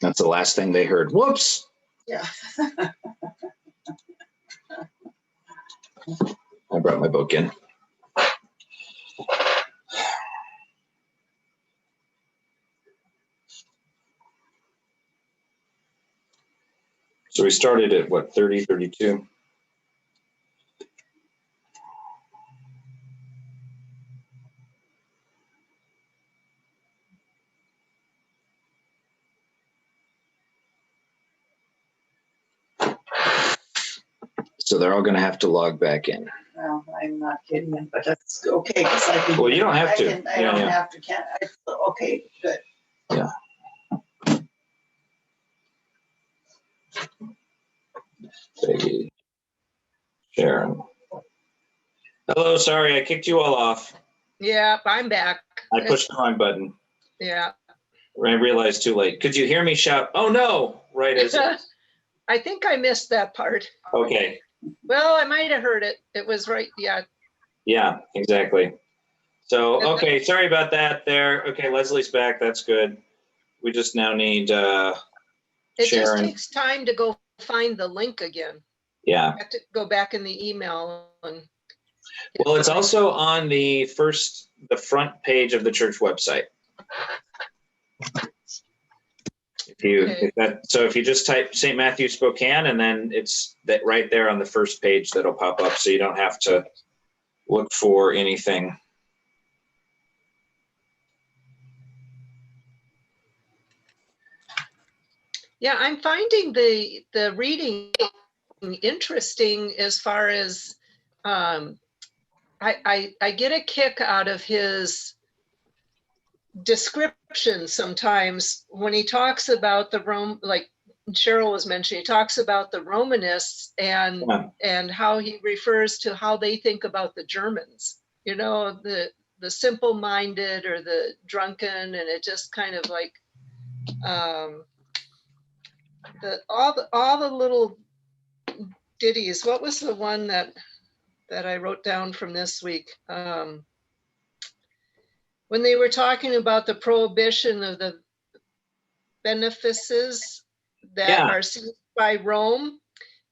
That's the last thing they heard. Whoops. Yeah. I brought my book in. So we started at what, 30, 32? So they're all going to have to log back in. Well, I'm not kidding you, but that's okay, because I can. Well, you don't have to. I don't have to, can't I? Okay, good. Yeah. Peggy, Sharon. Hello, sorry, I kicked you all off. Yeah, I'm back. I pushed the wrong button. Yeah. I realized too late. Could you hear me shout, "Oh no," right as I think I missed that part. Okay. Well, I might have heard it. It was right. Yeah. Yeah, exactly. So, okay, sorry about that there. Okay, Leslie's back. That's good. We just now need It just Sharon. takes time to go find the link again. Yeah. I have to go back in the email and. Well, it's also on the front page of the church website. If you just type St. Matthew Spokane, and then it's that right there on the first page that'll pop up, so you don't have to look for anything. Yeah, I'm finding the reading interesting as far as I get a kick out of his description sometimes when he talks about the Rome, like Cheryl was mentioning, he talks about the Romanists and how he refers to how they think about the Germans, you know, the simple-minded or the drunken, and it just kind of like all the little ditties. What was the one that I wrote down from this week? When they were talking about the prohibition of the benefices that are seized by Rome.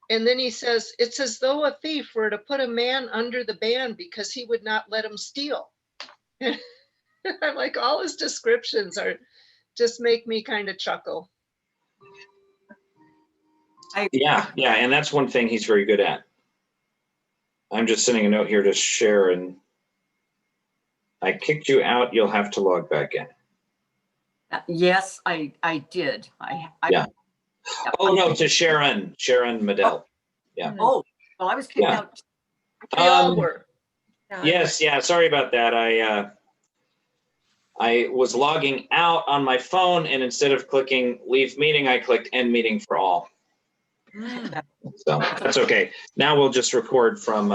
And then he says, it's as though a thief were to put a man under the ban because he would not let him steal. I'm like, all his descriptions just make me kind of chuckle. Yeah, and that's one thing he's very good at. I'm just sending a note here to Sharon. I kicked you out. You'll have to log back in. Yes, I did. Yeah. Oh no, to Sharon Medell. Yeah. Oh, well, I was kicked out. We all were. Yes, yeah. Sorry about that. I was logging out on my phone, and instead of clicking leave meeting, I clicked end meeting for all. So that's okay. Now we'll just record from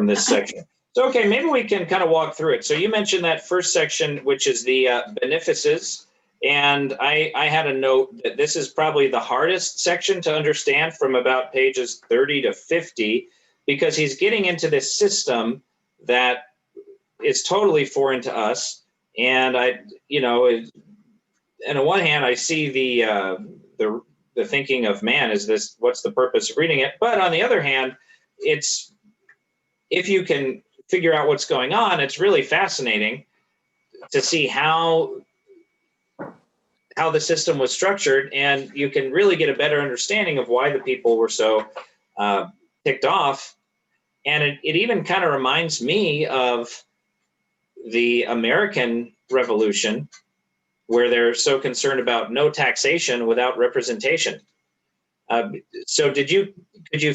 this section. So, okay, maybe we can kind of walk through it. So you mentioned that first section, which is the benefices. And I had a note that this is probably the hardest section to understand from about pages 30 to 50, because he's getting into this system that is totally foreign to us. And on the one hand, I see the thinking of, man, what's the purpose of reading it? But on the other hand, if you can figure out what's going on, it's really fascinating to see how the system was structured, and you can really get a better understanding of why the people were so ticked off. And it even kind of reminds me of the American Revolution, where they're so concerned about no taxation without representation. So could you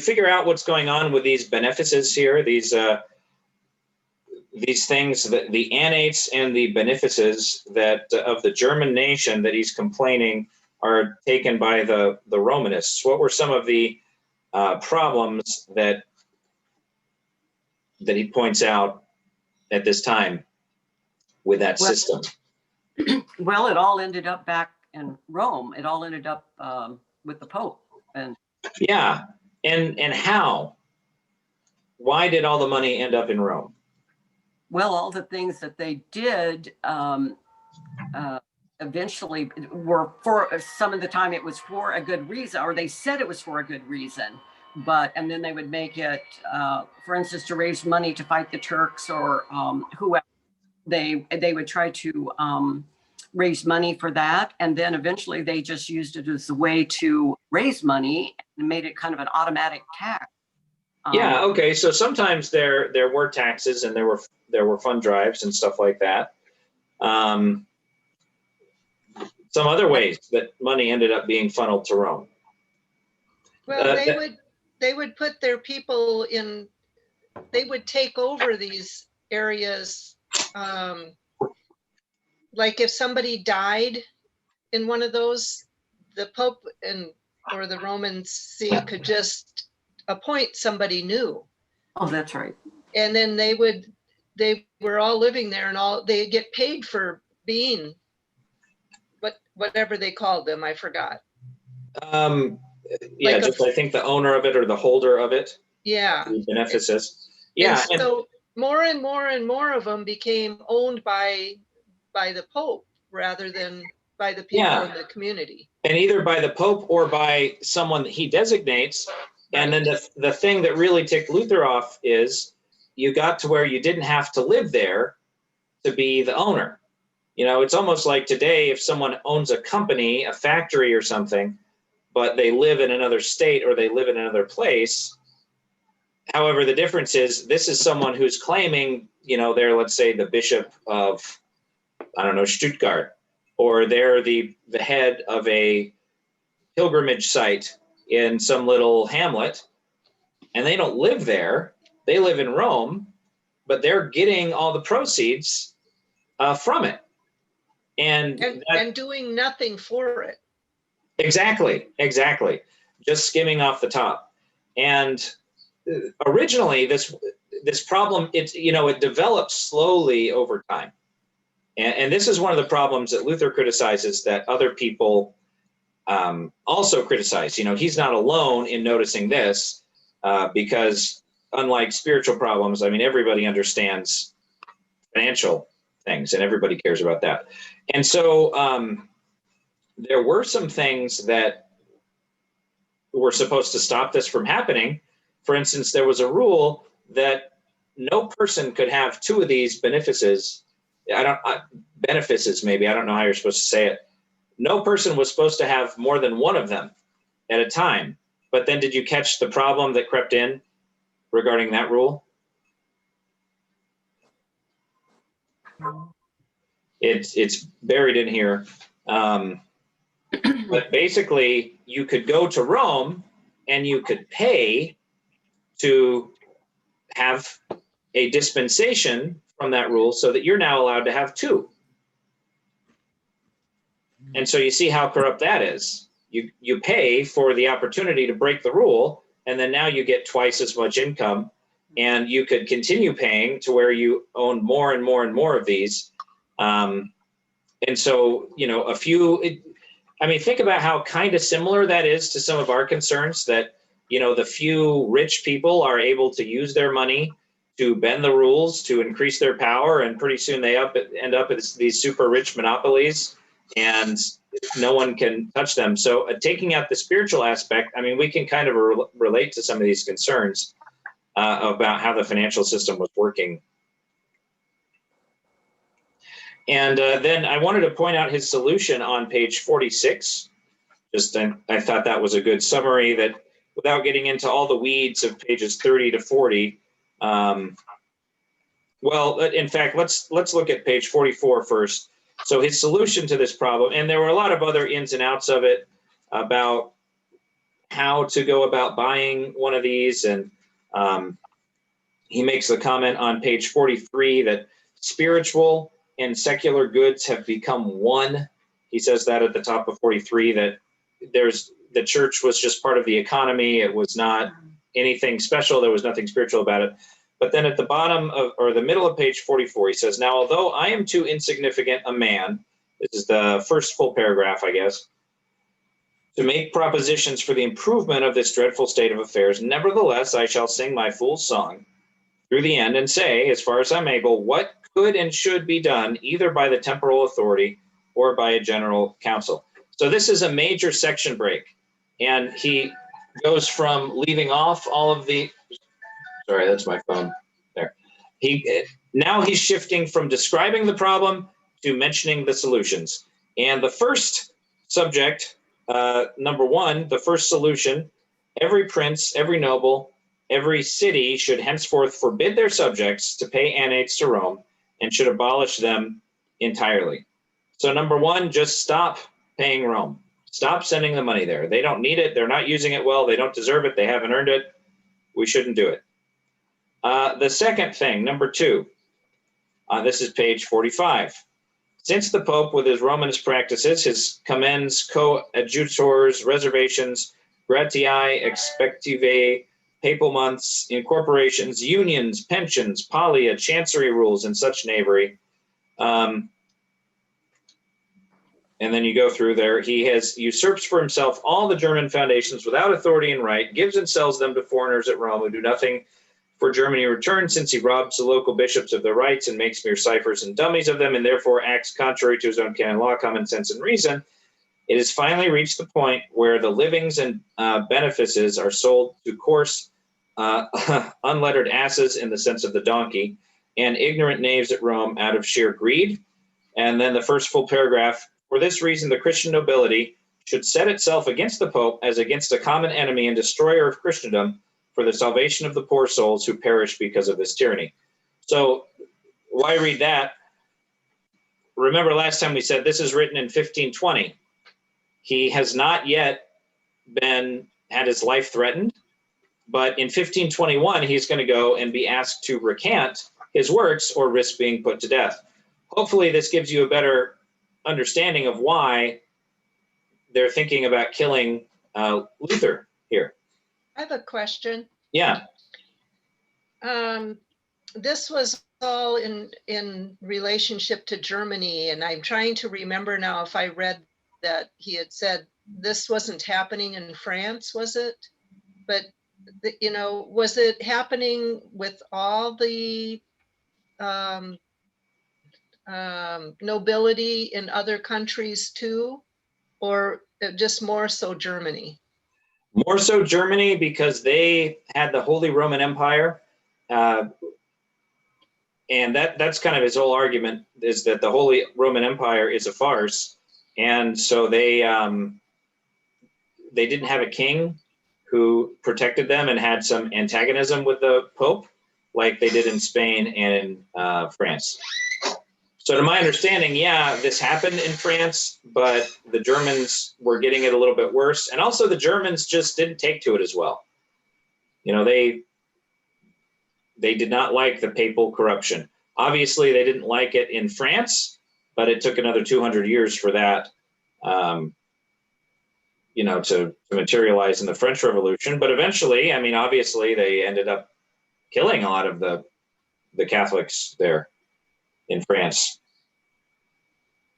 figure out what's going on with these benefices here, these things, the annates and the benefices that of the German nation that he's complaining are taken by the Romanists? What were some of the problems that he points out at this time with that system? Well, it all ended up back in Rome. It all ended up with the Pope. And how? Why did all the money end up in Rome? Well, all the things that they did eventually were for some of the time it was for a good reason, or they said it was for a good reason. And then they would make it, for instance, to raise money to fight the Turks or whoever. They would try to raise money for that. And then eventually they just used it as a way to raise money and made it kind of an automatic tax. Yeah. Okay. So sometimes there were taxes and there were fund drives and stuff like that. Some other ways that money ended up being funneled to Rome. Well, they would put their people in, they would take over these areas. Like if somebody died in one of those, the Pope or the Roman See could just appoint somebody new. Oh, that's right. And then they were all living there and they get paid for being whatever they called them, I forgot. Yeah, just I think the owner of it or the holder of it. Yeah. The beneficus. Yeah. And so more and more and more of them became owned by the Pope rather than by the people in the community. And either by the Pope or by someone that he designates. Right. And then the thing that really ticked Luther off is you got to where you didn't have to live there to be the owner. You know, it's almost like today, if someone owns a company, a factory or something, but they live in another state or they live in another place. However, the difference is this is someone who's claiming, you know, they're, let's say, the bishop of, I don't know, Stuttgart, or they're the head of a pilgrimage site in some little hamlet, and they don't live there. They live in Rome, but they're getting all the proceeds from it. And doing nothing for it. Exactly. Just skimming off the top. And originally this problem, it develops slowly over time. And this is one of the problems that Luther criticizes that other people also criticize. You know, he's not alone in noticing this because unlike spiritual problems, I mean, everybody understands financial things and everybody cares about that. And so there were some things that were supposed to stop this from happening. For instance, there was a rule that no person could have two of these benefices. Benefices, maybe. I don't know how you're supposed to say it. No person was supposed to have more than one of them at a time. But then did you catch the problem that crept in regarding that rule? It's buried in here. But basically, you could go to Rome and you could pay to have a dispensation from that rule so that you're now allowed to have two. And so you see how corrupt that is. You pay for the opportunity to break the rule, and then now you get twice as much income, and you could continue paying to where you own more and more and more of these. And so, you know, think about how kind of similar that is to some of our concerns that, you know, the few rich people are able to use their money to bend the rules, to increase their power, and pretty soon they end up as these super rich monopolies, and no one can touch them. So taking out the spiritual aspect, I mean, we can kind of relate to some of these concerns about how the financial system was working. And then I wanted to point out his solution on page 46. I thought that was a good summary that, without getting into all the weeds of pages 30 to 40, well, in fact, let's look at page 44 first. So his solution to this problem, and there were a lot of other ins and outs of it about how to go about buying one of these. And he makes the comment on page 43 that spiritual and secular goods have become one. He says that at the top of 43, that the church was just part of the economy. It was not anything special. There was nothing spiritual about it. But then at the bottom or the middle of page 44, he says, now, although I am too insignificant a man, this is the first full paragraph, I guess, to make propositions for the improvement of this dreadful state of affairs, nevertheless, I shall sing my fool's song through the end and say, as far as I'm able, what could and should be done either by the temporal authority or by a general council. So this is a major section break. And he goes from leaving off all of the, sorry, that's my phone there. Now he's shifting from describing the problem to mentioning the solutions. And the first subject, number one, the first solution, every prince, every noble, every city should henceforth forbid their subjects to pay annates to Rome and should abolish them entirely. So number one, just stop paying Rome. Stop sending the money there. They don't need it. They're not using it well. They don't deserve it. They haven't earned it. We shouldn't do it. The second thing, number two, this is page 45. Since the Pope, with his Romanist practices, his commends, coadjutors, reservations, gratiae, expective, papal months, incorporations, unions, pensions, pollia, chancery rules, and such knavery. And then you go through there. He has usurped for himself all the German foundations without authority and right, gives and sells them to foreigners at Rome who do nothing for Germany in return, since he robs the local bishops of their rights and makes mere ciphers and dummies of them, and therefore acts contrary to his own canon law, common sense, and reason. It has finally reached the point where the livings and benefices are sold to coarse, unlettered asses in the sense of the donkey, and ignorant knaves at Rome out of sheer greed. And then the first full paragraph, for this reason, the Christian nobility should set itself against the Pope as against a common enemy and destroyer of Christendom for the salvation of the poor souls who perish because of this tyranny. So why read that? Remember last time we said this is written in 1520. He has not yet had his life threatened, but in 1521, he's going to go and be asked to recant his works or risk being put to death. Hopefully this gives you a better understanding of why they're thinking about killing Luther here. I have a question. Yeah. This was all in relationship to Germany, and I'm trying to remember now if I read that he had said this wasn't happening in France, was it? But, you know, was it happening with all the nobility in other countries too, or just more so Germany? More so Germany, because they had the Holy Roman Empire. And that's kind of his whole argument, is that the Holy Roman Empire is a farce. And so they didn't have a king who protected them and had some antagonism with the Pope like they did in Spain and in France. So to my understanding, yeah, this happened in France, but the Germans were getting it a little bit worse. And also the Germans just didn't take to it as well. You know, they did not like the papal corruption. Obviously, they didn't like it in France, but it took another 200 years for that, you know, to materialize in the French Revolution. But eventually, I mean, obviously, they ended up killing a lot of the Catholics there in France.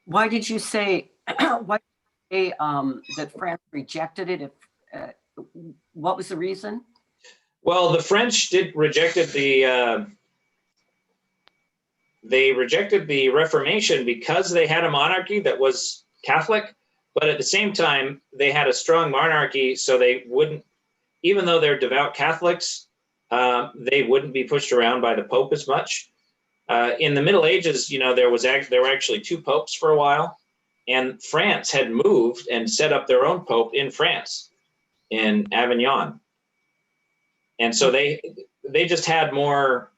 Why did you say that France rejected it? What was the reason? Well, the French rejected the Reformation because they had a monarchy that was Catholic, but at the same time they had a strong monarchy, so they wouldn't, even though they're devout Catholics, they wouldn't be pushed around by the Pope as much. In the Middle Ages, you know, there were actually two popes for a while, and France had moved and set up their own pope in France, in Avignon. And so they just had more,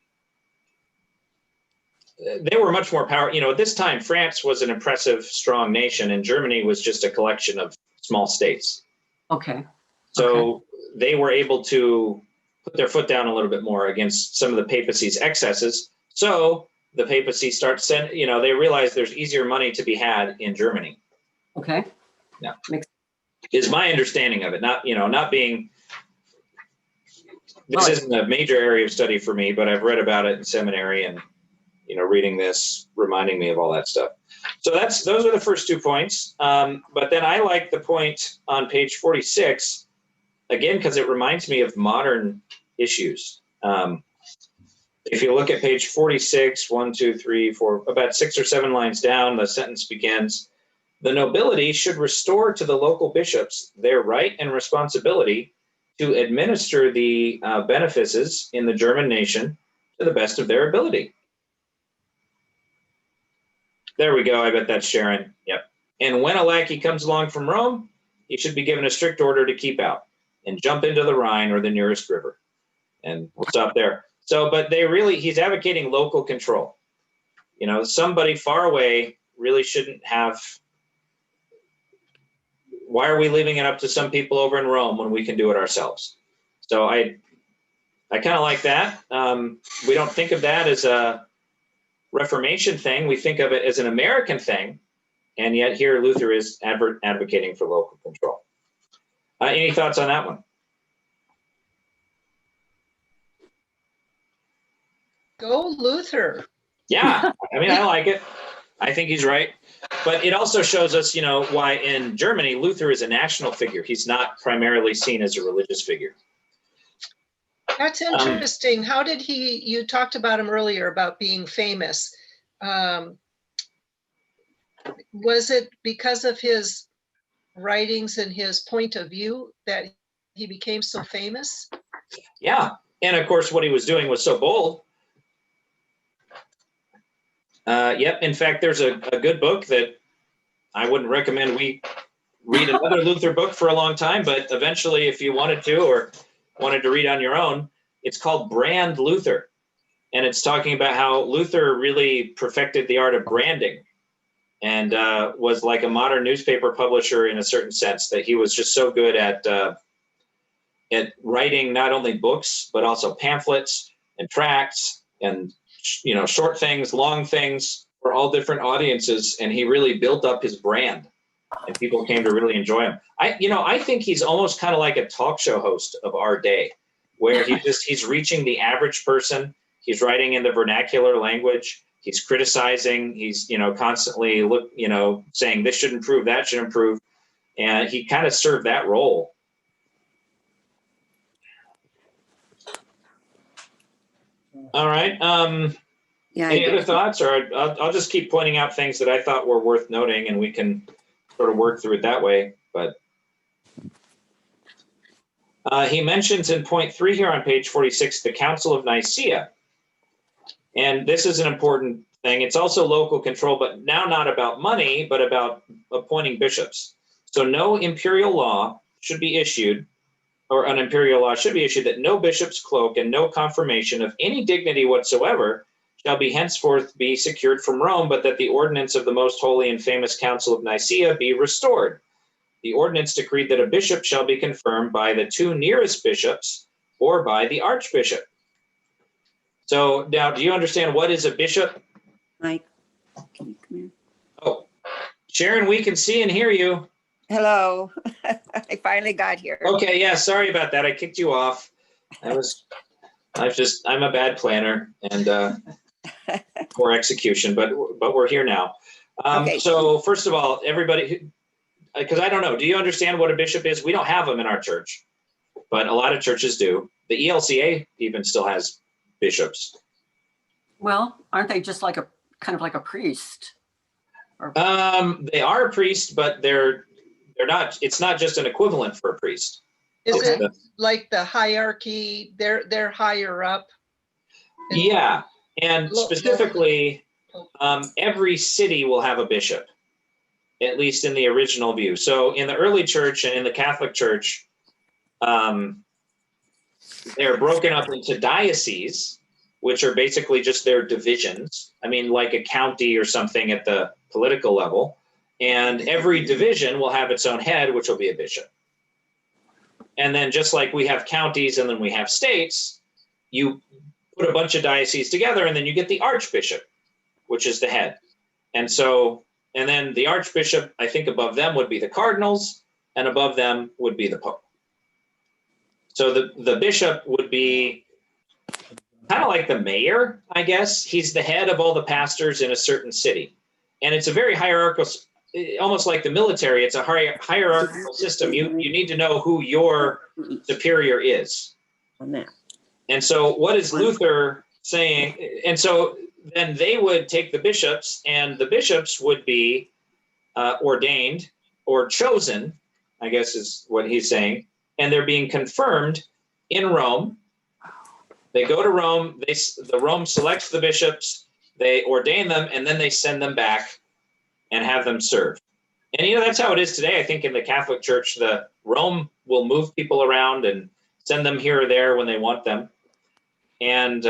they were much more powerful. You know, at this time, France was an impressive, strong nation, and Germany was just a collection of small states. Okay. So they were able to put their foot down a little bit more against some of the papacy's excesses. So the papacy starts sending, you know, they realize there's easier money to be had in Germany. Okay. Yeah. Is my understanding of it. Not, you know, not being, this isn't a major area of study for me, but I've read about it in seminary, and, you know, reading this reminding me of all that stuff. So those are the first 2 points. But then I like the point on page 46, again, because it reminds me of modern issues. If you look at page 46, 1, 2, 3, 4, about 6 or 7 lines down, the sentence begins, The nobility should restore to the local bishops their right and responsibility to administer the benefices in the German nation to the best of their ability. There we go. I bet that's Sharon. Yep. And when a lackey comes along from Rome, he should be given a strict order to keep out and jump into the Rhine or the nearest river. And we'll stop there. So, but he's advocating local control. You know, somebody far away really shouldn't have. Why are we leaving it up to some people over in Rome when we can do it ourselves? So I kind of like that. We don't think of that as a Reformation thing. We think of it as an American thing. And yet here Luther is advocating for local control. Any thoughts on that one? Go Luther. Yeah, I mean, I like it. I think he's right. But it also shows us, you know, why in Germany, Luther is a national figure. He's not primarily seen as a religious figure. That's interesting. How did you talked about him earlier about being famous. Was it because of his writings and his point of view that he became so famous? Yeah. And of course, what he was doing was so bold. Yep. In fact, there's a good book that I wouldn't recommend we read another Luther book for a long time, but eventually, if you wanted to or wanted to read on your own, it's called Brand Luther. And it's talking about how Luther really perfected the art of branding and was like a modern newspaper publisher in a certain sense, that he was just so good at writing not only books, but also pamphlets and tracts and, you know, short things, long things for all different audiences. And he really built up his brand and people came to really enjoy him. I think he's almost kind of like a talk show host of our day, where he's reaching the average person. He's writing in the vernacular language. He's criticizing. He's, you know, constantly saying this should improve, that should improve. And he kind of served that role. All right. Any other thoughts? Or I'll just keep pointing out things that I thought were worth noting, and we can sort of work through it that way. But he mentions in point 3 here on page 46, the Council of Nicaea. And this is an important thing. It's also local control, but now not about money, but about appointing bishops. So no imperial law should be issued, or an imperial law should be issued, that no bishop's cloak and no confirmation of any dignity whatsoever shall be henceforth be secured from Rome, but that the ordinance of the most holy and famous Council of Nicaea be restored. The ordinance decreed that a bishop shall be confirmed by the 2 nearest bishops or by the archbishop. So now, do you understand what is a bishop? Mike, can you come here? Oh, Sharon, we can see and hear you. Hello. I finally got here. Okay, yeah, sorry about that. I kicked you off. I'm a bad planner and poor execution, but we're here now. Okay. So first of all, everybody, because I don't know, do you understand what a bishop is? We don't have them in our church, but a lot of churches do. The ELCA even still has bishops. Well, aren't they just like kind of like a priest? They are a priest, but they're not. It's not just an equivalent for a priest. Is it like the hierarchy? They're higher up. Yeah, and specifically, every city will have a bishop, at least in the original view. So in the early church and in the Catholic Church, they're broken up into dioceses, which are basically just their divisions. I mean, like a county or something at the political level. And every division will have its own head, which will be a bishop. And then just like we have counties and then we have states, you put a bunch of dioceses together and then you get the archbishop, which is the head. And then the archbishop, I think above them would be the cardinals, and above them would be the pope. So the bishop would be kind of like the mayor, I guess. He's the head of all the pastors in a certain city. And it's a very hierarchical, almost like the military. It's a hierarchical system. You need to know who your superior is. And so what is Luther saying? And so then they would take the bishops, and the bishops would be ordained or chosen, I guess is what he's saying, and they're being confirmed in Rome. They go to Rome, the Rome selects the bishops, they ordain them, and then they send them back and have them serve. And that's how it is today. I think in the Catholic Church, the Rome will move people around and send them here or there when they want them. And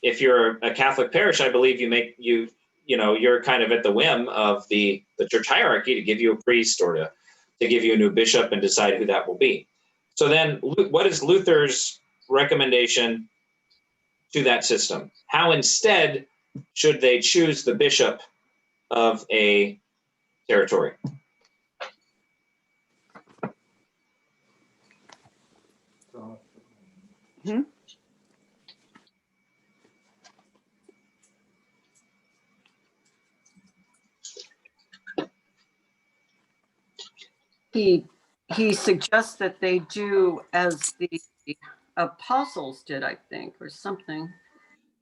if you're a Catholic parish, I believe you're kind of at the whim of the church hierarchy to give you a priest or to give you a new bishop and decide who that will be. So then what is Luther's recommendation to that system? How instead should they choose the bishop of a territory? Hmm? He suggests that they do as the apostles did, I think, or something.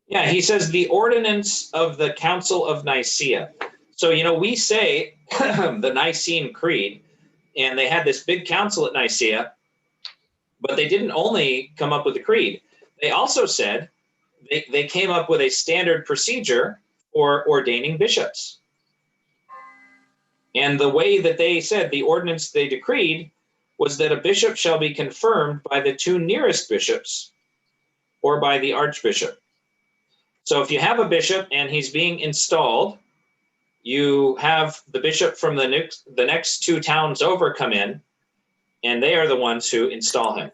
Yeah, he says the ordinance of the Council of Nicaea. So, we say the Nicene Creed, and they had this big council at Nicaea, but they didn't only come up with the creed. They also said they came up with a standard procedure for ordaining bishops. And the way that they said the ordinance they decreed was that a bishop shall be confirmed by the 2 nearest bishops or by the archbishop. So if you have a bishop and he's being installed, you have the bishop from the next 2 towns over come in, and they are the ones who install him,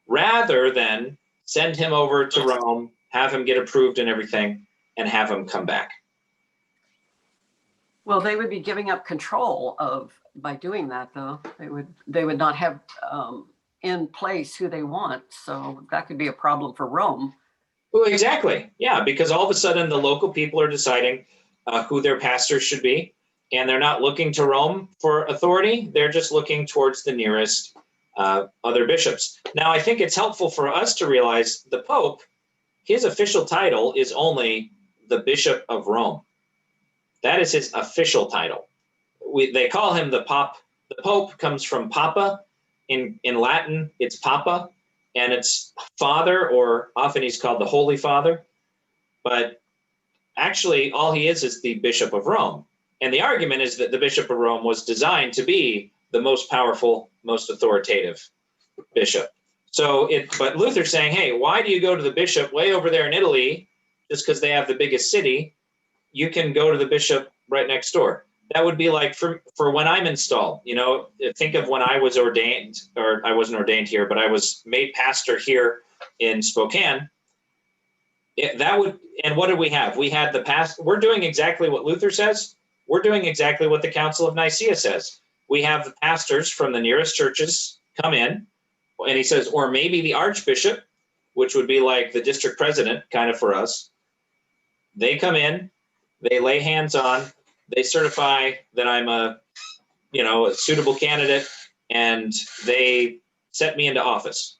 rather than send him over to Rome, have him get approved and everything, and have him come back. Well, they would be giving up control by doing that, though. They would not have in place who they want. So that could be a problem for Rome. Well, exactly. Yeah, because all of a sudden the local people are deciding who their pastors should be, and they're not looking to Rome for authority. They're just looking towards the nearest other bishops. Now, I think it's helpful for us to realize the Pope, his official title is only the Bishop of Rome. That is his official title. They call him the Pop. The Pope comes from Papa. In Latin, it's Papa, and it's Father, or often he's called the Holy Father. But actually, all he is the Bishop of Rome. And the argument is that the Bishop of Rome was designed to be the most powerful, most authoritative bishop. But Luther's saying, hey, why do you go to the bishop way over there in Italy just because they have the biggest city? You can go to the bishop right next door. That would be like for when I'm installed. Think of when I was ordained, or I wasn't ordained here, but I was made pastor here in Spokane. And what did we have? We had the past. We're doing exactly what Luther says. We're doing exactly what the Council of Nicaea says. We have the pastors from the nearest churches come in, and he says, or maybe the archbishop, which would be like the district president, kind of for us. They come in, they lay hands on, they certify that I'm a suitable candidate, and they set me into office.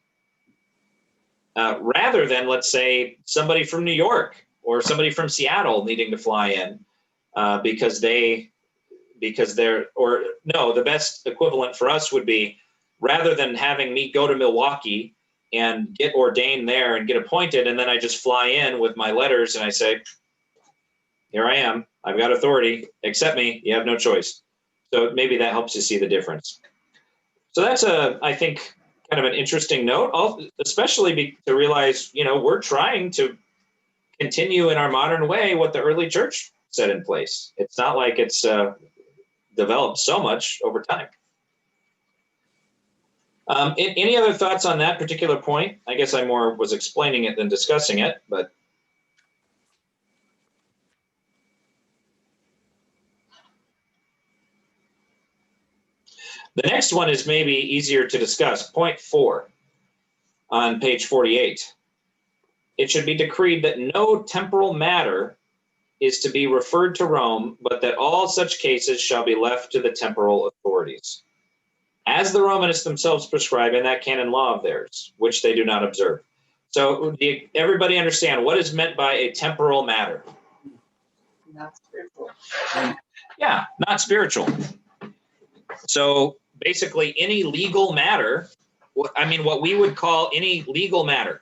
Rather than, let's say, somebody from New York or somebody from Seattle needing to fly in the best equivalent for us would be, rather than having me go to Milwaukee and get ordained there and get appointed, and then I just fly in with my letters and I say, here I am, I've got authority, accept me, you have no choice. So maybe that helps you see the difference. So that's I think, kind of an interesting note, especially to realize, we're trying to continue in our modern way what the early church set in place. It's not like it's developed so much over time. Any other thoughts on that particular point? I guess I more was explaining it than discussing it, but. The next one is maybe easier to discuss. Point 4 on page 48. It should be decreed that no temporal matter is to be referred to Rome, but that all such cases shall be left to the temporal authorities, as the Romanists themselves prescribe in that canon law of theirs, which they do not observe. So everybody understand what is meant by a temporal matter? Not spiritual. Yeah, not spiritual. So basically any legal matter, what we would call any legal matter,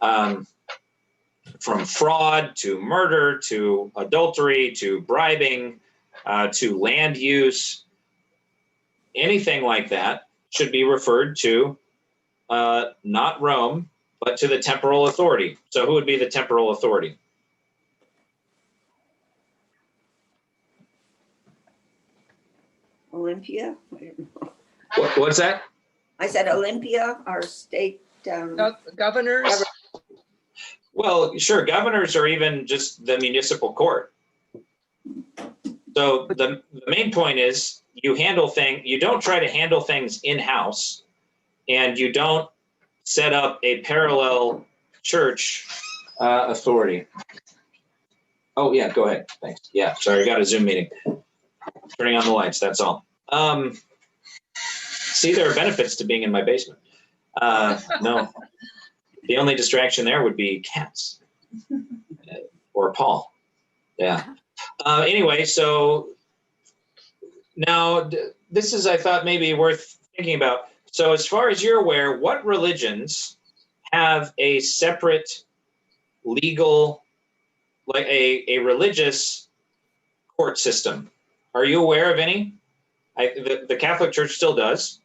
from fraud to murder to adultery to bribing to land use, anything like that should be referred to not Rome, but to the temporal authority. So who would be the temporal authority? Olympia. What's that? I said Olympia, our state. Governors, Well, sure, governors or even just the municipal court. So the main point is you don't try to handle things in-house, and you don't set up a parallel church authority. Oh yeah, go ahead. Thanks. Yeah, sorry, I got a Zoom meeting. Turning on the lights, that's all. See, there are benefits to being in my basement. No, the only distraction there would be cats or Paul. Yeah. Anyway, so now this is, I thought, maybe worth thinking about. So as far as you're aware, what religions have a separate legal, like a religious court system? Are you aware of any? The Catholic Church still does,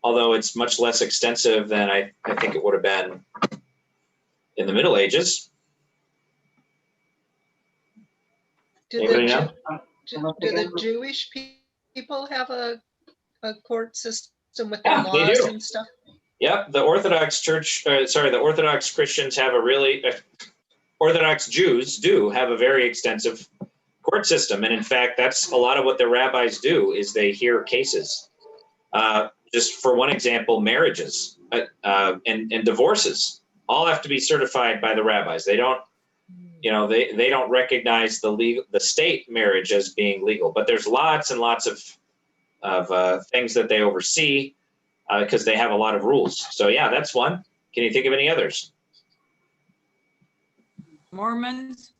although it's much less extensive than I think it would have been in the Middle Ages. do Anybody know? the Jewish people have a court system with their Yeah, they laws do. and stuff? Yep, the Orthodox Church, the Orthodox Christians have a really, Orthodox Jews do have a very extensive court system. And in fact, that's a lot of what the rabbis do is they hear cases. Just for one example, marriages and divorces all have to be certified by the rabbis. They don't, they don't recognize the state marriage as being legal, but there's lots and lots of things that they oversee because they have a lot of rules. So yeah, that's one. Can you think of any others? Mormons?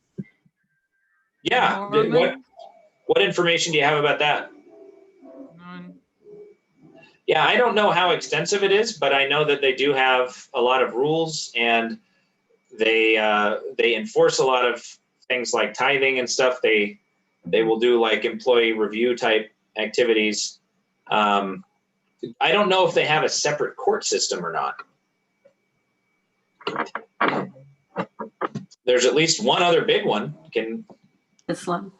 Yeah. Mormon? What information do you have about that? None. Yeah, I don't know how extensive it is, but I know that they do have a lot of rules, and they enforce a lot of things like tithing and stuff. They will do like employee review type activities. I don't know if they have a separate court system or not. There's at least one other big one. Islam.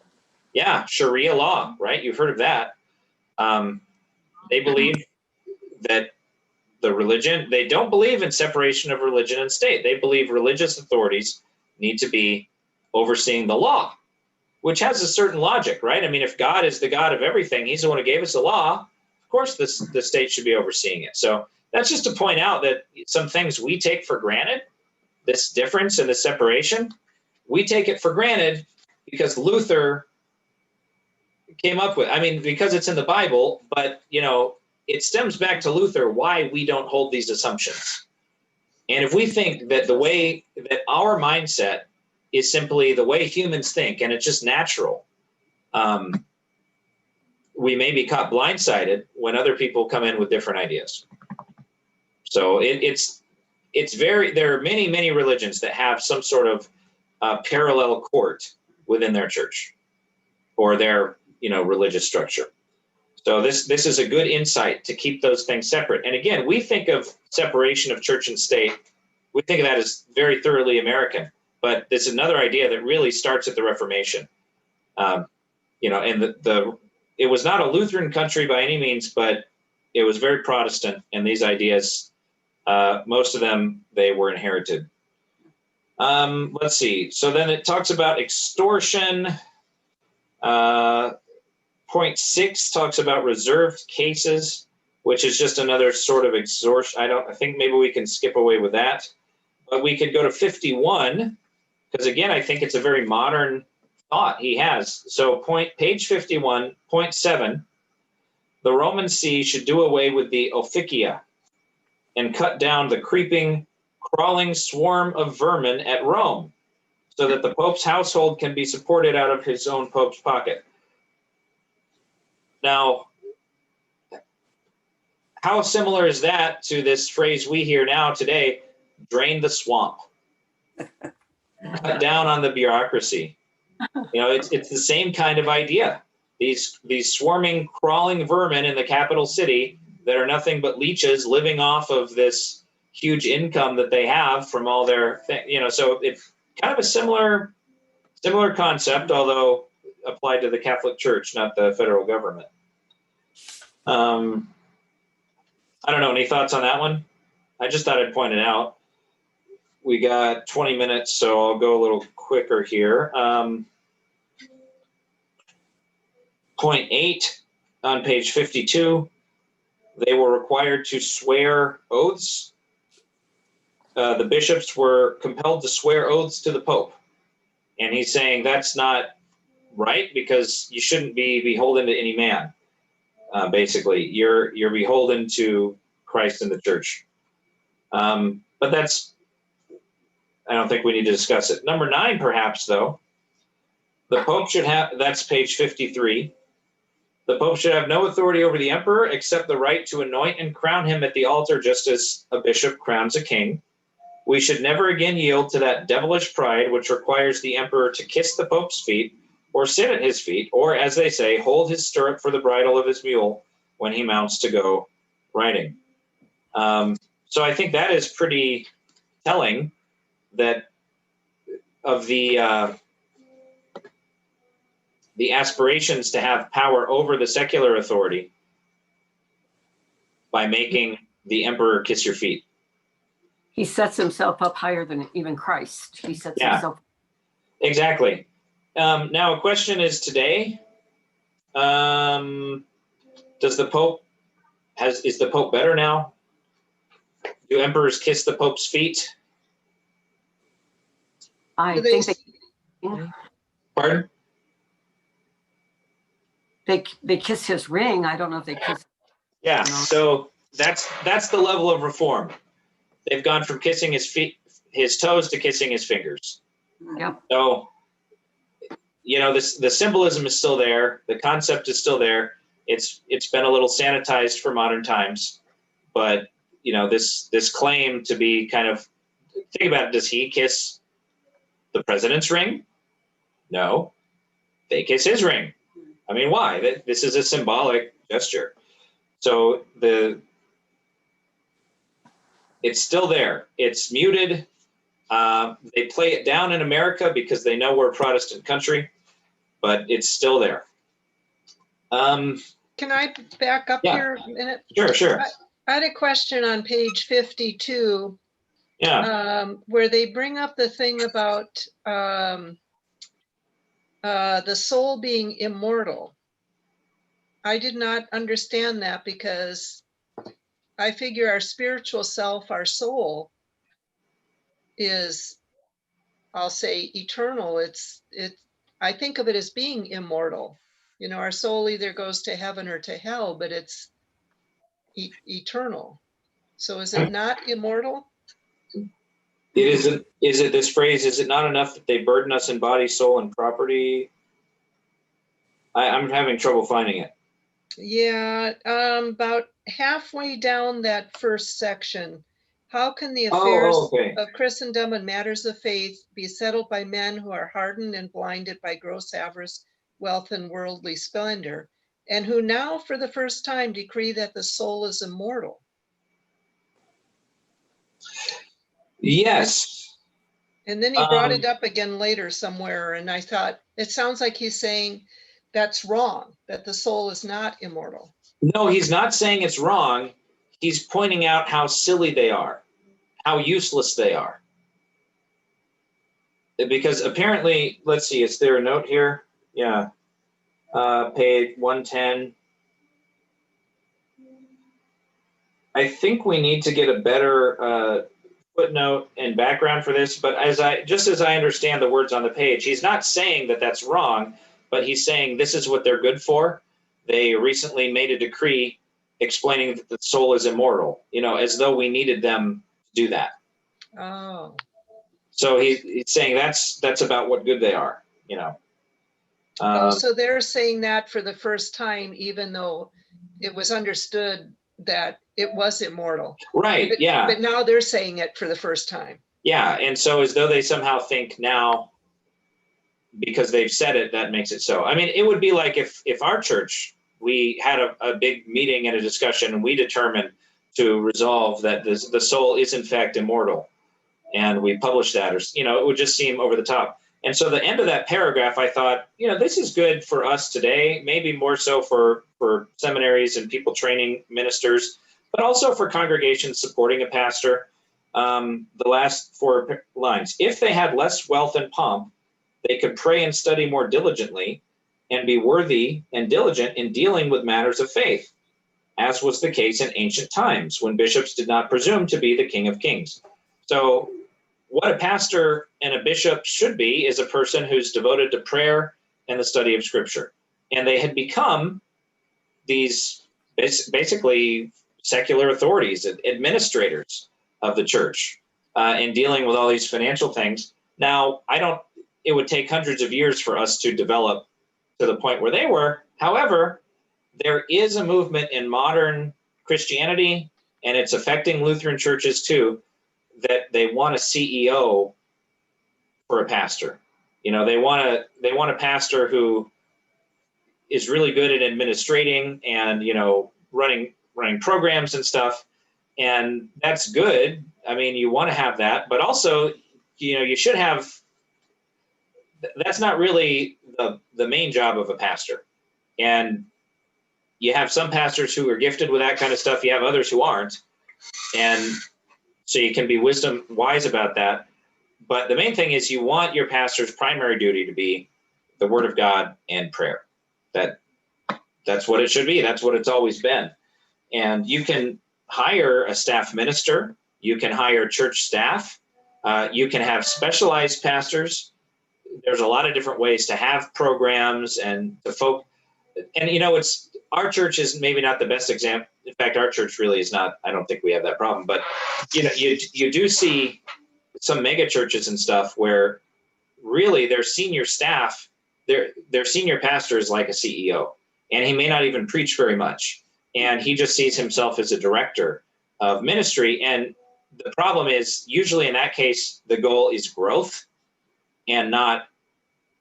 Yeah, Sharia law, right? You've heard of that. They believe that they don't believe in separation of religion and state. They believe religious authorities need to be overseeing the law, which has a certain logic, right? I mean, if God is the God of everything, he's the one who gave us the law, of course the state should be overseeing it. So that's just to point out that some things we take for granted, this difference and the separation, we take it for granted because Luther came up with, because it's in the Bible, but it stems back to Luther why we don't hold these assumptions. And if we think that the way that our mindset is simply the way humans think, and it's just natural, we may be caught blindsided when other people come in with different ideas. So there are many, many religions that have some sort of parallel court within their church or their, religious structure. So this is a good insight to keep those things separate. And again, we think of separation of church and state, we think of that as very thoroughly American, but there's another idea that really starts at the Reformation. And it was not a Lutheran country by any means, but it was very Protestant, and these ideas, most of them, they were inherited. Let's see. So then it talks about extortion. Point 6 talks about reserved cases, which is just another sort of extortion. I think maybe we can skip away with that, but we could go to 51 because again, I think it's a very modern thought he has. So page 51, point 7, the Roman See should do away with the officia and cut down the creeping, crawling swarm of vermin at Rome. so that the Pope's household can be supported out of his own Pope's pocket. Now, how similar is that to this phrase we hear now today, drain the swamp? Cut down on the bureaucracy. You know, it's the same kind of idea. These swarming, crawling vermin in the capital city that are nothing but leeches living off of this huge income that they have from all their, so it's kind of a similar concept, although applied to the Catholic Church, not the federal government. I don't know, any thoughts on that one? I just thought I'd point it out. We got 20 minutes, so I'll go a little quicker here. Point 8 on page 52, they were required to swear oaths. The bishops were compelled to swear oaths to the Pope. And he's saying that's not right because you shouldn't be beholden to any man. Basically, you're beholden to Christ and the church. But I don't think we need to discuss it. Number 9, perhaps, though, the Pope should have, that's page 53. The Pope should have no authority over the emperor except the right to anoint and crown him at the altar just as a bishop crowns a king. We should never again yield to that devilish pride which requires the emperor to kiss the Pope's feet or sit at his feet, or, as they say, hold his stirrup for the bridle of his mule when he mounts to go riding. So I think that is pretty telling that of the aspirations to have power over the secular authority by making the emperor kiss your feet. He sets himself up higher than even Christ. He sets himself. Exactly. Now a question is today, is the Pope better now? Do emperors kiss the Pope's feet? I think Pardon? they kiss his ring. I don't know if they kiss. Yeah, so that's the level of reform. They've gone from kissing his toes to kissing his fingers. Yeah. So, the symbolism is still there. The concept is still there. It's been a little sanitized for modern times, but this claim to be kind of, think about it, does he kiss the president's ring? No, they kiss his ring. I mean, why? This is a symbolic gesture. So it's still there. It's muted. They play it down in America because they know we're a Protestant country, but it's still there. Can I back up here a minute? Sure. I had a question on page 52. Yeah. Where they bring up the thing about the soul being immortal. I did not understand that because I figure our spiritual self, our soul, is, I'll say, eternal. I think of it as being immortal. Our soul either goes to heaven or to hell, but it's eternal. So is it not immortal? It isn't. Is it this phrase? Is it not enough that they burden us in body, soul, and property? I'm having trouble finding it. Yeah, about halfway down that first section. How can the affairs of Christendom and matters of faith be settled by men who are hardened and blinded by gross avarice, wealth, and worldly splendor, and who now for the first time decree that the soul is immortal? Yes. And then he brought it up again later somewhere, and I thought, it sounds like he's saying that's wrong, that the soul is not immortal. No, he's not saying it's wrong. He's pointing out how silly they are, how useless they are. Because apparently, let's see, is there a note here? Yeah. Page 110. I think we need to get a better footnote and background for this, but as I understand the words on the page, he's not saying that that's wrong, but he's saying this is what they're good for. They recently made a decree explaining that the soul is immortal, as though we needed them to do that. Oh. So he's saying that's about what good they are, you know. Oh, so they're saying that for the first time, even though it was understood that it was immortal. Right, yeah. But now they're saying it for the first time. Yeah, and so as though they somehow think now, because they've said it, that makes it so. I mean, it would be like if our church, we had a big meeting and a discussion, and we determined to resolve that the soul is in fact immortal, and we published that, or, you know, it would just seem over the top. And so the end of that paragraph, I thought, you know, this is good for us today, maybe more so for seminaries and people training ministers, but also for congregations supporting a pastor. The last 4 lines: if they had less wealth and pomp, they could pray and study more diligently and be worthy and diligent in dealing with matters of faith, as was the case in ancient times when bishops did not presume to be the King of Kings. So what a pastor and a bishop should be is a person who's devoted to prayer and the study of Scripture. And they had become these basically secular authorities, administrators of the church, in dealing with all these financial things. Now, it would take hundreds of years for us to develop to the point where they were. However, there is a movement in modern Christianity, and it's affecting Lutheran churches too, that they want a CEO for a pastor. You know, they want a pastor who is really good at administrating and, you know, running programs and stuff. And that's good. I mean, you want to have that, but also, you know, you should have, that's not really the main job of a pastor. And you have some pastors who are gifted with that kind of stuff. You have others who aren't. And so you can be wise about that. But the main thing is you want your pastor's primary duty to be the Word of God and prayer. That's what it should be. That's what it's always been. And you can hire a staff minister. You can hire church staff. You can have specialized pastors. There's a lot of different ways to have programs and to and, you know, our church is maybe not the best example. In fact, our church really is not. I don't think we have that problem. But, you know, you do see some mega churches and stuff where really their senior staff, their senior pastor is like a CEO, and he may not even preach very much. And he just sees himself as a director of ministry. And the problem is usually in that case, the goal is growth and not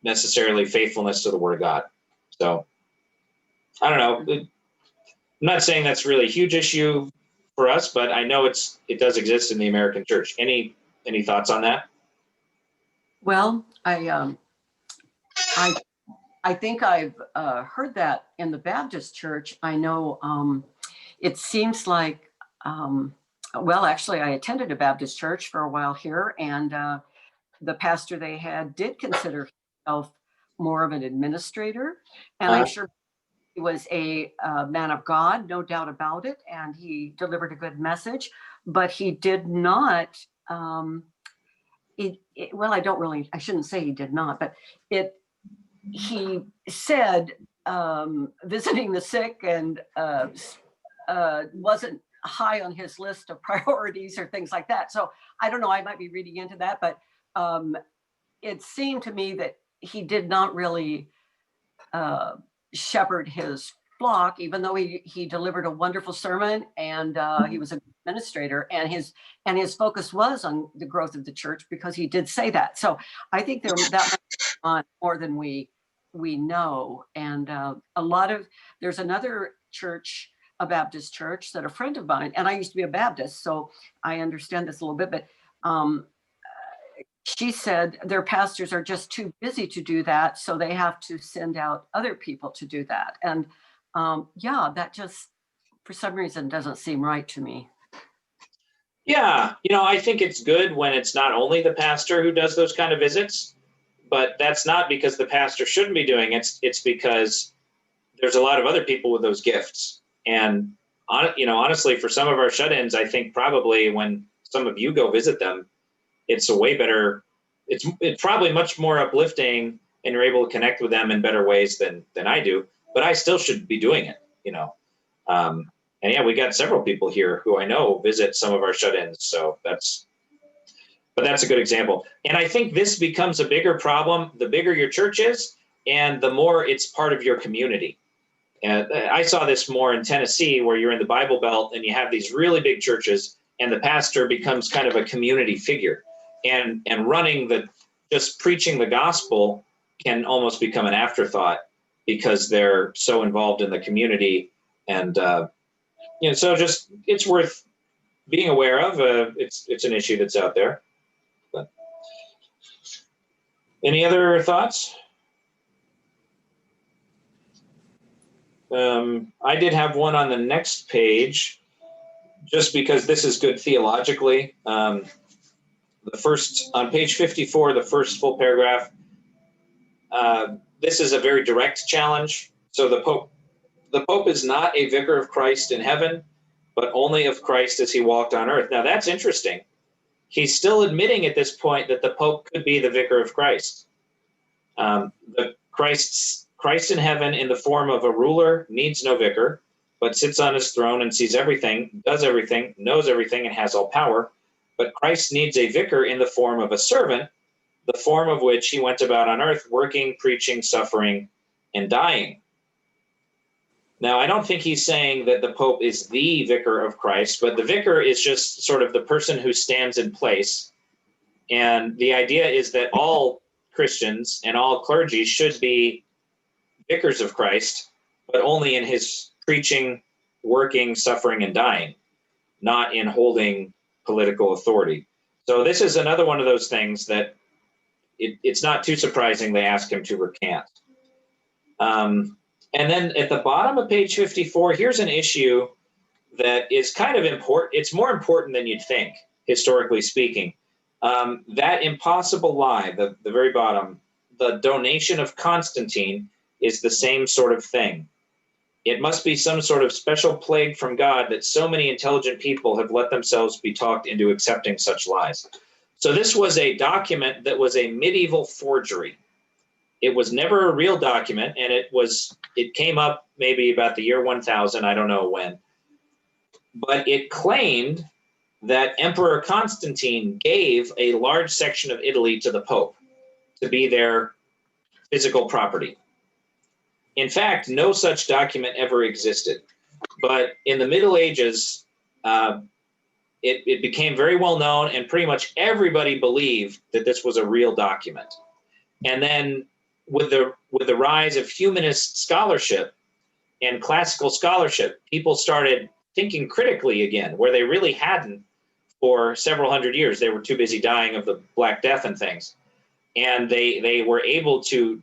necessarily faithfulness to the Word of God. So I don't know. I'm not saying that's really a huge issue for us, but I know it does exist in the American church. Any thoughts on that? Well, I think I've heard that in the Baptist church. I know it seems like, well, actually, I attended a Baptist church for a while here, and the pastor they had did consider himself more of an administrator, and I'm sure he was a man of God, no doubt about it, and he delivered a good message, but he did not. Well, I shouldn't say he did not, but he said visiting the sick and wasn't high on his list of priorities or things like that. So I don't know, I might be reading into that, but it seemed to me that he did not really shepherd his flock, even though he delivered a wonderful sermon, and he was a administrator, and his focus was on the growth of the church, because he did say that. So I think that much on more than we know. And there's another church, a Baptist church, that a friend of mine, and I used to be a Baptist, so I understand this a little bit, but she said their pastors are just too busy to do that, so they have to send out other people to do that. And that just, for some reason, doesn't seem right to me. Yeah, you know, I think it's good when it's not only the pastor who does those kind of visits, but that's not because the pastor shouldn't be doing it. It's because there's a lot of other people with those gifts. And, you know, honestly, for some of our shut-ins, I think probably when some of you go visit them, it's a way better, it's probably much more uplifting, and you're able to connect with them in better ways than I do, but I still should be doing it, you know. And yeah, we got several people here who I know visit some of our shut-ins, so that's But that's a good example. And I think this becomes a bigger problem the bigger your church is and the more it's part of your community. And I saw this more in Tennessee, where you're in the Bible Belt and you have these really big churches, and the pastor becomes kind of a community figure, and just preaching the gospel can almost become an afterthought because they're so involved in the community. And so just it's worth being aware of. It's an issue that's out there. But any other thoughts? I did have one on the next page, just because this is good theologically. The first, on page 54, the first full paragraph, this is a very direct challenge. So the Pope is not a vicar of Christ in heaven, but only of Christ as he walked on earth. Now that's interesting. He's still admitting at this point that the Pope could be the vicar of Christ. Christ in heaven in the form of a ruler needs no vicar, but sits on his throne and sees everything, does everything, knows everything, and has all power. But Christ needs a vicar in the form of a servant, the form of which he went about on earth, working, preaching, suffering, and dying. Now, I don't think he's saying that the Pope is the vicar of Christ, but the vicar is just sort of the person who stands in place. And the idea is that all Christians and all clergy should be vicars of Christ, but only in his preaching, working, suffering, and dying, not in holding political authority. So this is another one of those things that it's not too surprising they ask him to recant. And then at the bottom of page 54, here's an issue that is kind of important. It's more important than you'd think, historically speaking. That impossible lie, the very bottom, the donation of Constantine, is the same sort of thing. It must be some sort of special plague from God that so many intelligent people have let themselves be talked into accepting such lies. So this was a document that was a medieval forgery. It was never a real document, and it came up maybe about the year 1000, I don't know when. But it claimed that Emperor Constantine gave a large section of Italy to the Pope to be their physical property. In fact, no such document ever existed. But in the Middle Ages, it became very well known, and pretty much everybody believed that this was a real document. And then with the rise of humanist scholarship and classical scholarship, people started thinking critically again, where they really hadn't for several hundred years. They were too busy dying of the Black Death and things. And they were able to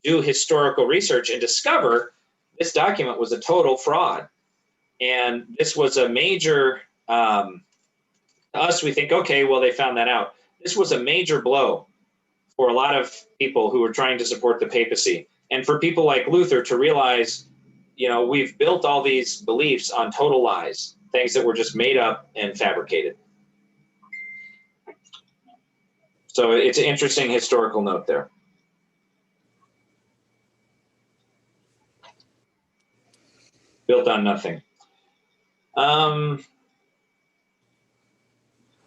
do historical research and discover this document was a total fraud. And this was a major, to us, we think, okay, well, they found that out. This was a major blow for a lot of people who were trying to support the papacy. And for people like Luther to realize, we've built all these beliefs on total lies, things that were just made up and fabricated. So it's an interesting historical note there. Built on nothing.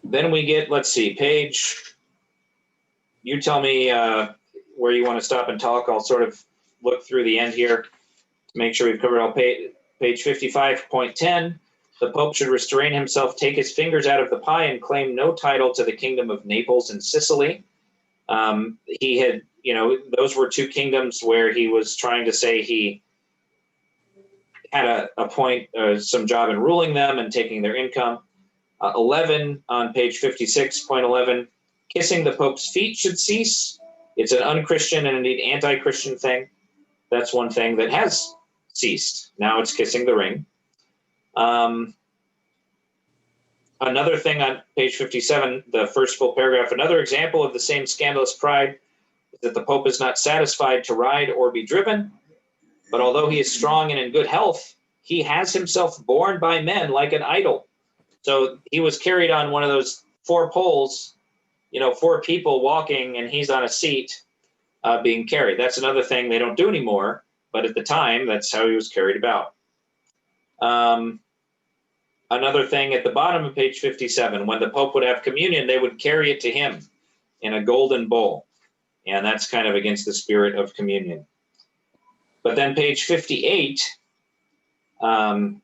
Then we get, let's see, page, you tell me where you want to stop and talk. I'll sort of look through the end here to make sure we've covered all page 55.10. The Pope should restrain himself, take his fingers out of the pie, and claim no title to the kingdom of Naples and Sicily. He had, those were two kingdoms where he was trying to say he had a point, some job in ruling them and taking their income. 11 on page 56.11, kissing the Pope's feet should cease. It's an unchristian and indeed anti-Christian thing. That's one thing that has ceased. Now it's kissing the ring. Another thing on page 57, the first full paragraph, another example of the same scandalous pride is that the Pope is not satisfied to ride or be driven, but although he is strong and in good health, he has himself borne by men like an idol. So he was carried on one of those 4 poles, 4 people walking, and he's on a seat being carried. That's another thing they don't do anymore, but at the time, that's how he was carried about. another thing at the bottom of page 57, when the Pope would have communion, they would carry it to him in a golden bowl. And that's kind of against the spirit of communion. But then page 58, point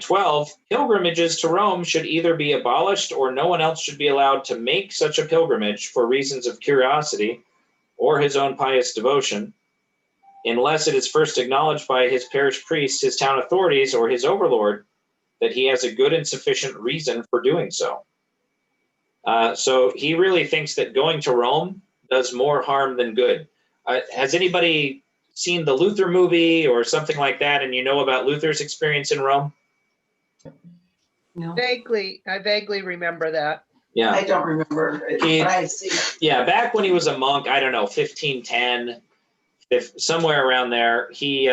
12, pilgrimages to Rome should either be abolished or no one else should be allowed to make such a pilgrimage for reasons of curiosity or his own pious devotion, unless it is first acknowledged by his parish priest, his town authorities, or his overlord that he has a good and sufficient reason for doing so. So he really thinks that going to Rome does more harm than good. Has anybody seen the Luther movie or something like that, and you know about Luther's experience in Rome? No. I vaguely remember that. Yeah. I don't remember it, but I see. Yeah, back when he was a monk, I don't know, 1510, somewhere around there, he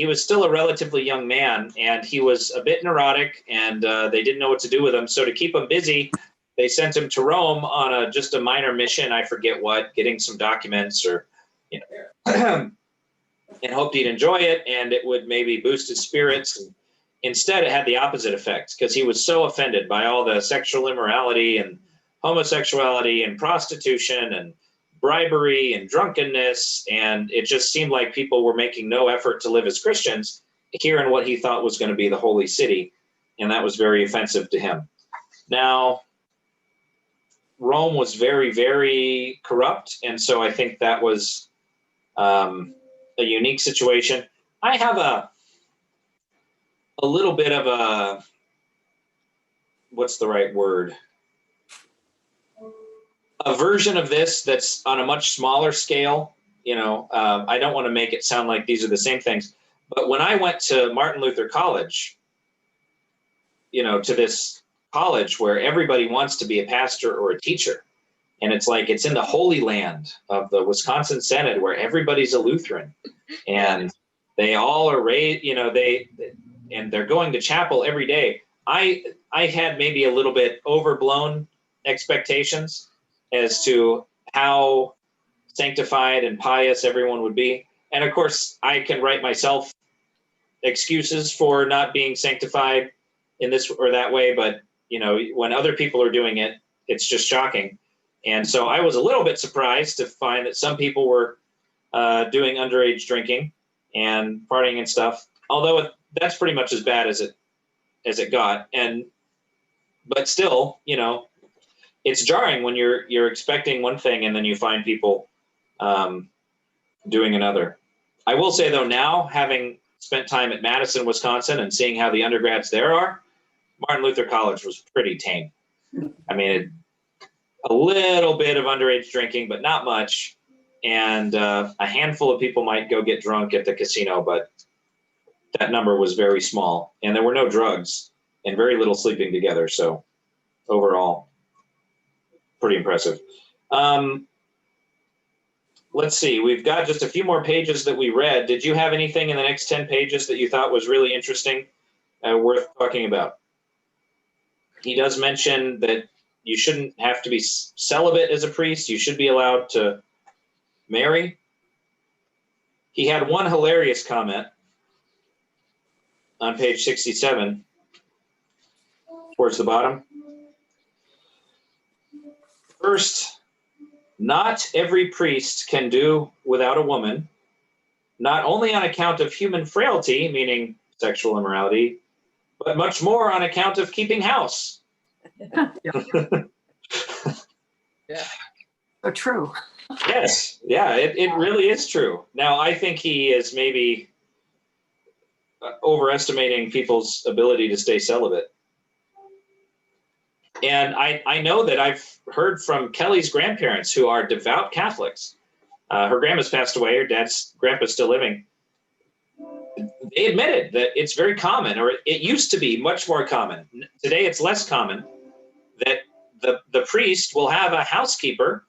was still a relatively young man, and he was a bit neurotic, and they didn't know what to do with him. So to keep him busy, they sent him to Rome on just a minor mission, I forget what, getting some documents or, and hoped he'd enjoy it, and it would maybe boost his spirits. And instead, it had the opposite effect, because he was so offended by all the sexual immorality and homosexuality and prostitution and bribery and drunkenness, and it just seemed like people were making no effort to live as Christians here in what he thought was going to be the holy city, and that was very offensive to him. Now, Rome was very, very corrupt, and so I think that was a unique situation. I have a little bit of a, what's the right word? A version of this that's on a much smaller scale. I don't want to make it sound like these are the same things, but when I went to Martin Luther College, to this college where everybody wants to be a pastor or a teacher, and it's like it's in the Holy Land of the Wisconsin Synod where everybody's a Lutheran, and they all are raised, and they're going to chapel every day. I had maybe a little bit overblown expectations as to how sanctified and pious everyone would be. And of course, I can write myself excuses for not being sanctified in this or that way, but when other people are doing it, it's just shocking. And so I was a little bit surprised to find that some people were doing underage drinking and partying and stuff, although that's pretty much as bad as it got. But still, it's jarring when you're expecting one thing and then you find people doing another. I will say though, now having spent time at Madison, Wisconsin, and seeing how the undergrads there are, Martin Luther College was pretty tame. I mean, a little bit of underage drinking, but not much. And a handful of people might go get drunk at the casino, but that number was very small. And there were no drugs and very little sleeping together. So overall, pretty impressive. Let's see, we've got just a few more pages that we read. Did you have anything in the next 10 pages that you thought was really interesting, worth talking about? He does mention that you shouldn't have to be celibate as a priest. You should be allowed to marry. He had one hilarious comment on page 67, towards the bottom. First, not every priest can do without a woman, not only on account of human frailty, meaning sexual immorality, but much more on account of keeping house. Yeah. So true. Yes, yeah, it really is true. Now, I think he is maybe overestimating people's ability to stay celibate. And I know that I've heard from Kelly's grandparents who are devout Catholics. Her grandma's passed away, her grandpa's still living. They admitted that it's very common, or it used to be much more common. Today it's less common, that the priest will have a housekeeper,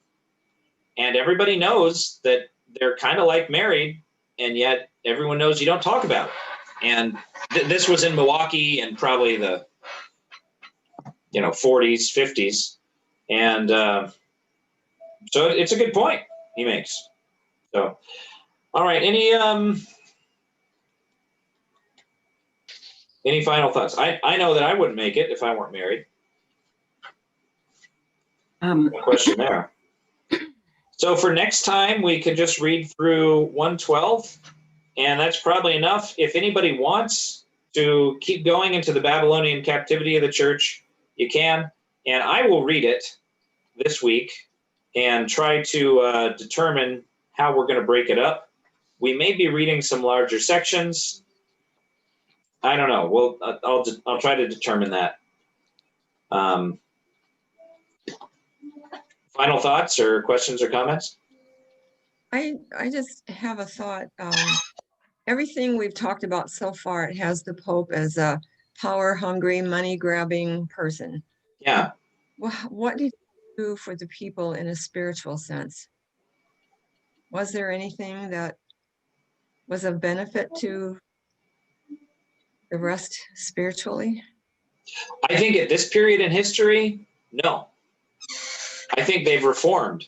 and everybody knows that they're kind of like married, and yet everyone knows you don't talk about it. And this was in Milwaukee in probably the 40s, 50s. And so it's a good point he makes. So, all right, any Any final thoughts? I know that I wouldn't make it if I weren't married. No question there. So for next time, we could just read through 112, and that's probably enough. If anybody wants to keep going into the Babylonian captivity of the church, you can, and I will read it this week and try to determine how we're going to break it up. We may be reading some larger sections. I don't know. I'll try to determine that. Final thoughts or questions or comments? I just have a thought. Everything we've talked about so far, it has the Pope as a power-hungry, money-grabbing person. Yeah. What did he do for the people in a spiritual sense? Was there anything that was of benefit to the rest spiritually? I think at this period in history, no. I think they've reformed.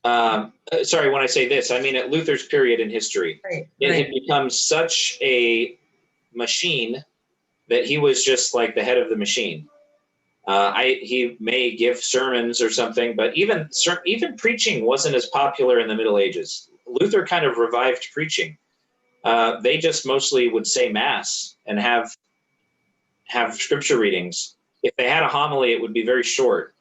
Sorry, when I say this, I mean at Luther's period in history. Right, It had become such a machine that he was just like the head of the machine. He may give sermons or something, but even preaching wasn't as popular in the Middle Ages. Luther kind of revived preaching. They just mostly would say mass and have scripture readings. If they had a homily, it would be very short.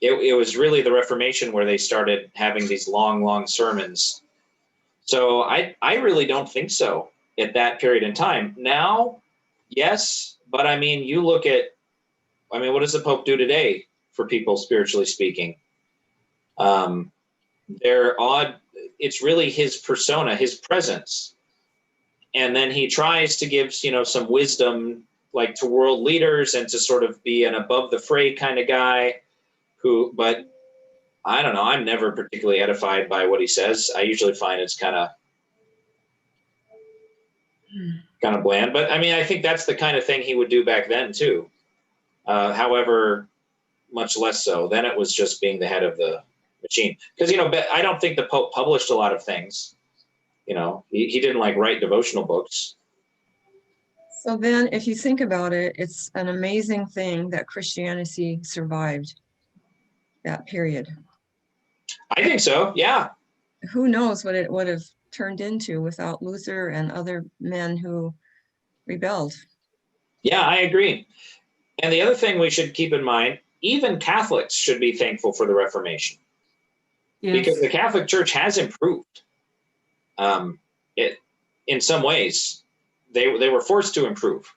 It was really the Reformation where they started having these long sermons. So I really don't think so at that period in time. Now, yes, but I mean, you look at, what does the Pope do today for people, spiritually speaking? They're odd. It's really his persona, his presence. And then he tries to give, some wisdom like to world leaders and to sort of be an above the fray kind of guy but I don't know. I'm never particularly edified by what he says. I usually find it's kind of bland, but I think that's the kind of thing he would do back then too. However, much less so. Then it was just being the head of the machine. Because, I don't think the Pope published a lot of things. He didn't write devotional books. So then if you think about it, it's an amazing thing that Christianity survived that period. I think so, yeah. Who knows what it would have turned into without Luther and other men who rebelled. Yeah, I agree. And the other thing we should keep in mind, even Catholics should be thankful for the Reformation. Yes. Because the Catholic Church has improved. In some ways, they were forced to improve.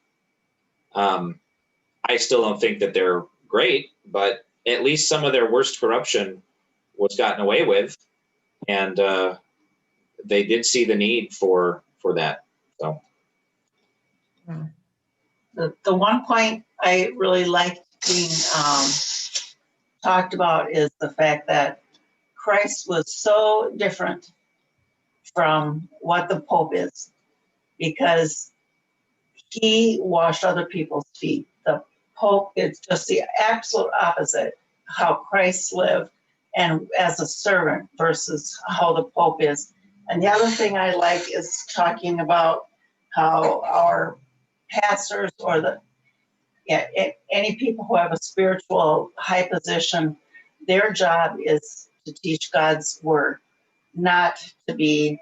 I still don't think that they're great, but at least some of their worst corruption was gotten away with, and they did see the need for that. So, the one point I really like being talked about is the fact that Christ was so different from what the Pope is, because he washed other people's feet. The Pope is just the absolute opposite, how Christ lived and as a servant versus how the Pope is. And the other thing I like is talking about how our pastors or any people who have a spiritual high position, their job is to teach God's word, not to be,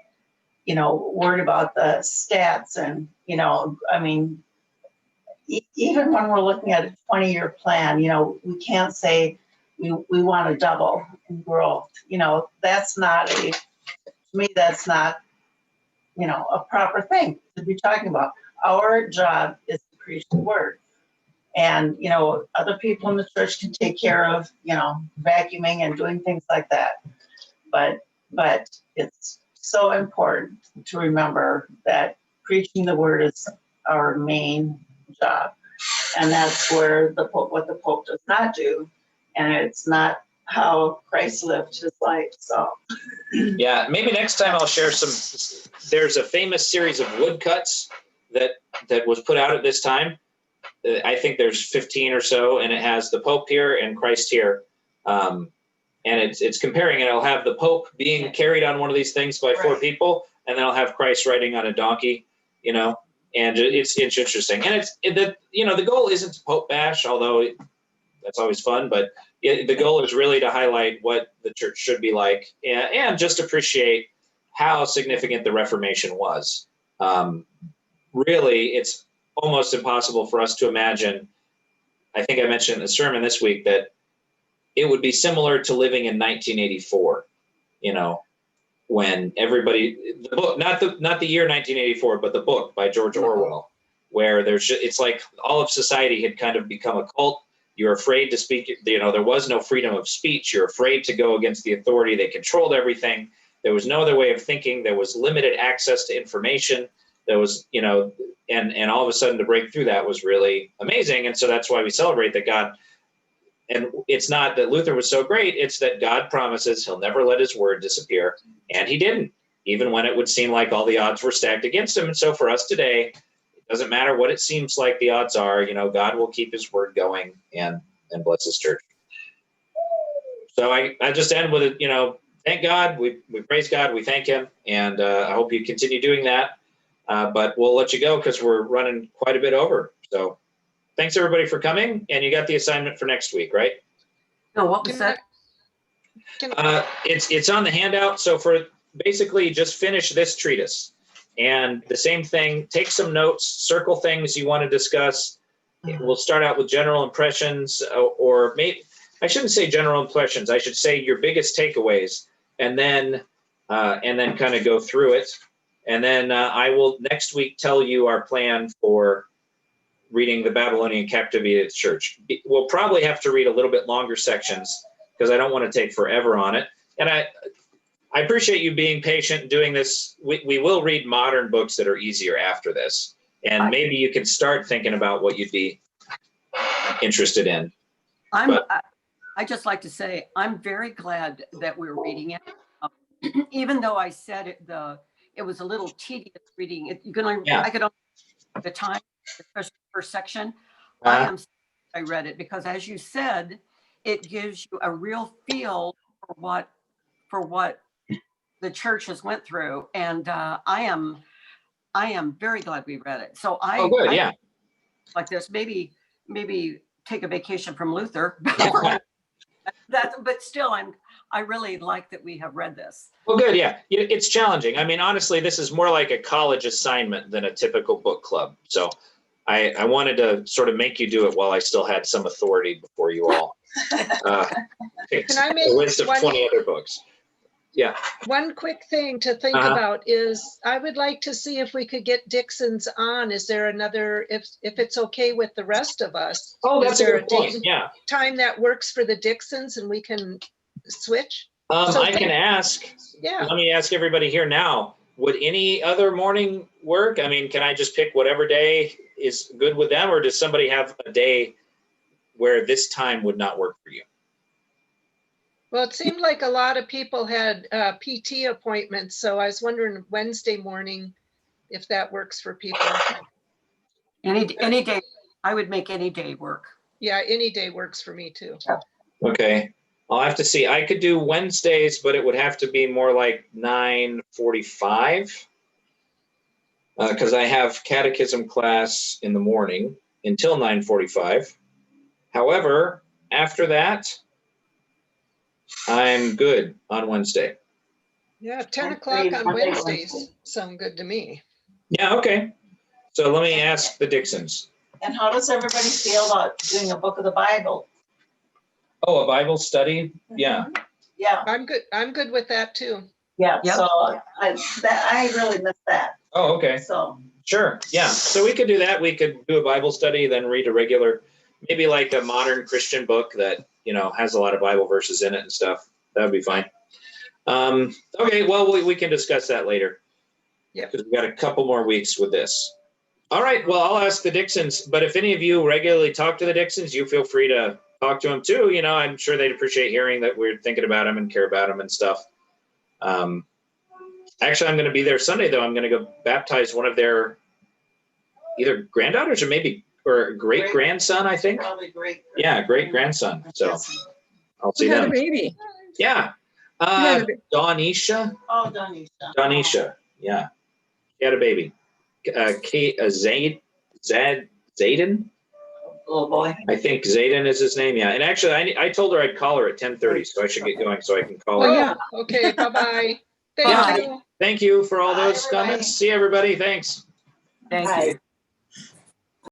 worried about the stats. And, even when we're looking at a 20-year plan, we can't say we want to double in growth. That's not to me, that's not, a proper thing to be talking about. Our job is to preach the word. And, other people in the church can take care of, vacuuming and doing things like that. But it's so important to remember that preaching the word is our main job. And that's where what the Pope does not do. And it's not how Christ lived his life. So, yeah, maybe next time I'll share there's a famous series of woodcuts that was put out at this time. I think there's 15 or so, and it has the Pope here and Christ here. And it's comparing, and it'll have the Pope being carried on one of these things by four people, and then I'll have Christ riding on a donkey, And it's interesting. And the goal isn't to Pope bash, although that's always fun, but the goal is really to highlight what the church should be like and just appreciate how significant the Reformation was. Really, it's almost impossible for us to imagine. I think I mentioned in the sermon this week that it would be similar to living in 1984, when everybody, the book, not the year 1984, but the book by George Orwell, where it's like all of society had kind of become a cult. You're afraid to speak, there was no freedom of speech. You're afraid to go against the authority. They controlled everything. There was no other way of thinking. There was limited access to information. There was, and all of a sudden to break through that was really amazing. And so that's why we celebrate that God, and it's not that Luther was so great, it's that God promises he'll never let his word disappear. And he didn't, even when it would seem like all the odds were stacked against him. And so for us today, it doesn't matter what it seems like the odds are, God will keep his word going and bless his church. So I just end with it, thank God, we praise God, we thank him, and I hope you continue doing that. But we'll let you go because we're running quite a bit over. So thanks everybody for coming, and you got the assignment for next week, right? No, what was that? It's on the handout. So for basically just finish this treatise, and the same thing, take some notes, circle things you want to discuss. We'll start out with general impressions, or maybe I shouldn't say general impressions. I should say your biggest takeaways, and then kind of go through it. And then I will next week tell you our plan for reading the Babylonian captivity of the church. We'll probably have to read a little bit longer sections because I don't want to take forever on it. And I appreciate you being patient doing this. We will read modern books that are easier after this. And maybe you can start thinking about what you'd be interested in. I just like to say, I'm very glad that we're reading it. Even though I said it was a little tedious reading it. I could only the time, especially the first section. I read it because, as you said, it gives you a real feel for what the church has went through, and I am very glad we read it. So I like this. Maybe take a vacation from Luther. But still, I really like that we have read this. Well, good, yeah. It's challenging. I mean, honestly, this is more like a college assignment than a typical book club. So I wanted to sort of make you do it while I still had some authority before you all picked a list of 20 other books. Yeah. One quick thing to think about is I would like to see if we could get Dixon's on. Is there another, if it's okay with the rest of us? Oh, that's is there a good point. Yeah. Time that works for the Dixons and we can switch? I can ask. Yeah. Let me ask everybody here now. Would any other morning work? I mean, can I just pick whatever day is good with them, or does somebody have a day where this time would not work for you? Well, it seemed like a lot of people had PT appointments, so I was wondering Wednesday morning if that works for people. Any day. I would make any day work. Yeah, any day works for me too. Okay. I'll have to see. I could do Wednesdays, but it would have to be more like 9:45 because I have catechism class in the morning until 9:45. However, after that, I'm good on Wednesday. Yeah, 10 o'clock on Wednesdays sound good to me. Yeah, okay. So let me ask the Dixons. And how does everybody feel about doing a book of the Bible? Oh, a Bible study? Yeah. Yeah. I'm good with that too. Yeah. Yep. So I really miss that. Oh, okay. So sure. Yeah. So we could do that. We could do a Bible study, then read a regular, maybe like a modern Christian book that, has a lot of Bible verses in it and stuff. That would be fine. Okay. Well, we can discuss that later. Yeah. Because we've got a couple more weeks with this. All right. Well, I'll ask the Dixons, but if any of you regularly talk to the Dixons, you feel free to talk to them too. I'm sure they'd appreciate hearing that we're thinking about them and care about them and stuff. Actually, I'm going to be there Sunday, though. I'm going to go baptize one of their either granddaughters or great-grandson, I think. probably great. Yeah, great-grandson. So I'll see Who had them. a baby? Yeah. Donisha. Oh, Donisha. Donisha. Yeah. She had a baby. Zayden. Little boy. I think Zayden is his name. Yeah. And actually, I told her I'd call her at 10:30, so I should get going so I can call her. Oh, yeah. okay, bye-bye. Yeah. Thank you. Thank you for all Bye, those everybody. comments. See everybody. Thanks. Thank Bye. you.